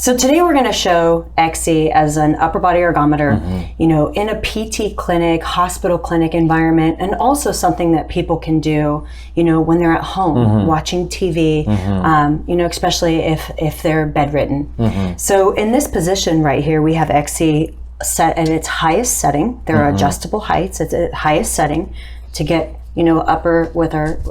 So today we're going to show Excy as an upper body ergometer, in a PT clinic, hospital clinic environment, and also something that people can do, when they're at home watching TV, especially if they're bedridden. So in this position right here, we have Excy set at its highest setting. There are adjustable heights. It's at highest setting to get, upper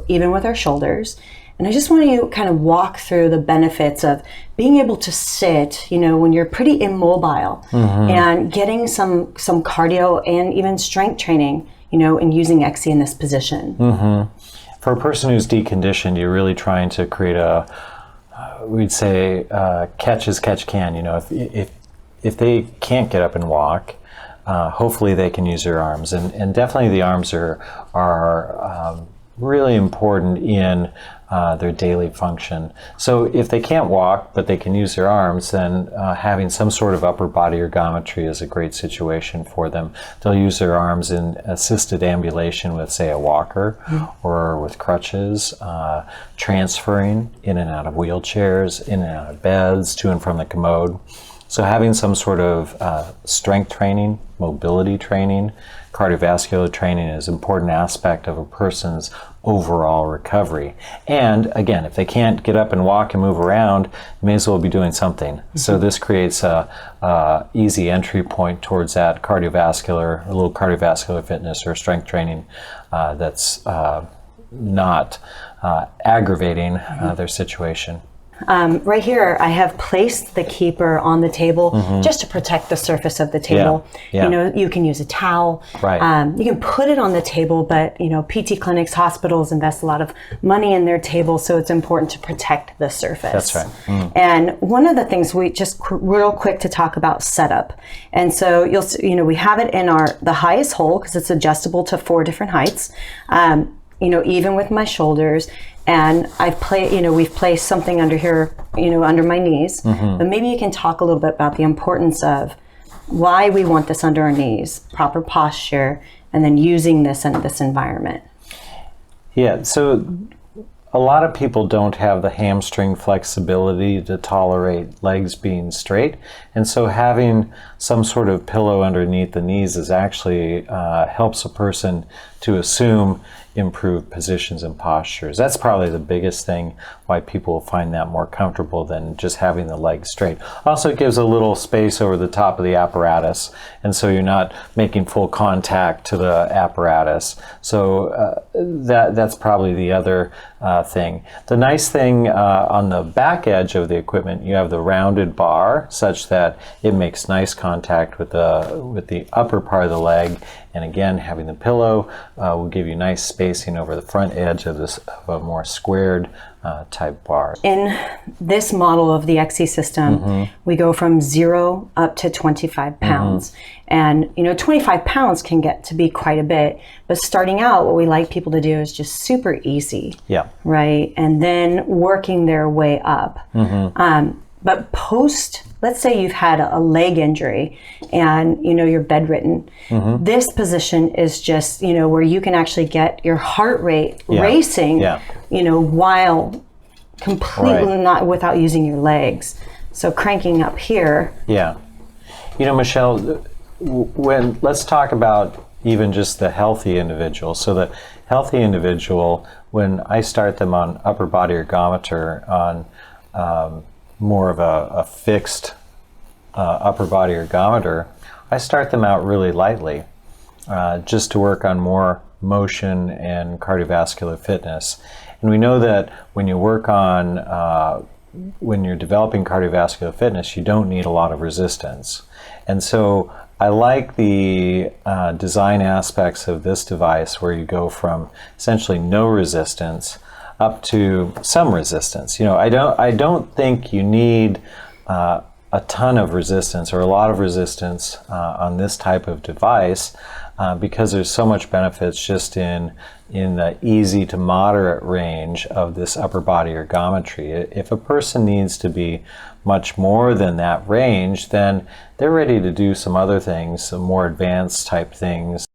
even with our shoulders. And I just want to kind of walk through the benefits of being able to sit, when you're pretty immobile and getting some cardio and even strength training, and using Excy in this position. For a person who's deconditioned, you're really trying to create we'd say, catch as catch can. If they can't get up and walk, hopefully they can use their arms. And definitely the arms are really important in their daily function. So if they can't walk, but they can use their arms, then having some sort of upper body ergometry is a great situation for them. They'll use their arms in assisted ambulation with, say, a walker or with crutches, transferring in and out of wheelchairs, in and out of beds, to and from the commode. So having some sort of strength training, mobility training, cardiovascular training is an important aspect of a person's overall recovery. And again, if they can't get up and walk and move around, may as well be doing something. So this creates a easy entry point towards that a little cardiovascular fitness or strength training that's not aggravating their situation. Right here, I have placed the keeper on the table just to protect the surface of the table. You can use a towel. You can put it on the table, but PT clinics, hospitals invest a lot of money in their tables, so it's important to protect the surface. That's right. And one of the things we just real quick to talk about setup. And so you'll see, we have it in the highest hole because it's adjustable to 4 different heights. Even with my shoulders. And we've placed something under here, under my knees. But maybe you can talk a little bit about the importance of why we want this under our knees, proper posture, and then using this in this environment. Yeah, so a lot of people don't have the hamstring flexibility to tolerate legs being straight. And so having some sort of pillow underneath the knees is actually helps a person to assume improved positions and postures. That's probably the biggest thing why people find that more comfortable than just having the legs straight. Also, it gives a little space over the top of the apparatus, and so you're not making full contact to the apparatus. So that's probably the other thing. The nice thing on the back edge of the equipment, you have the rounded bar such that it makes nice contact with the upper part of the leg. And again, having the pillow will give you nice spacing over the front edge of a more squared type bar. In this model of the Excy system, we go from 0 up to 25 pounds. And 25 pounds can get to be quite a bit, but starting out, what we like people to do is just super easy. Right? And then working their way up. But let's say you've had a leg injury and you're bedridden. This position is just where you can actually get your heart rate racing, while completely not without using your legs. So cranking up here. Michelle, let's talk about even just the healthy individual. So the healthy individual, when I start them on upper body ergometer on more of a fixed upper body ergometer, I start them out really lightly just to work on more motion and cardiovascular fitness. And we know that when you work on, when you're developing cardiovascular fitness, you don't need a lot of resistance. And so I like the design aspects of this device where you go from essentially no resistance up to some resistance. I don't think you need a ton of resistance or a lot of resistance on this type of device because there's so much benefits just in the easy to moderate range of this upper body ergometry. If a person needs to be much more than that range, then they're ready to do some other things, some more advanced type things.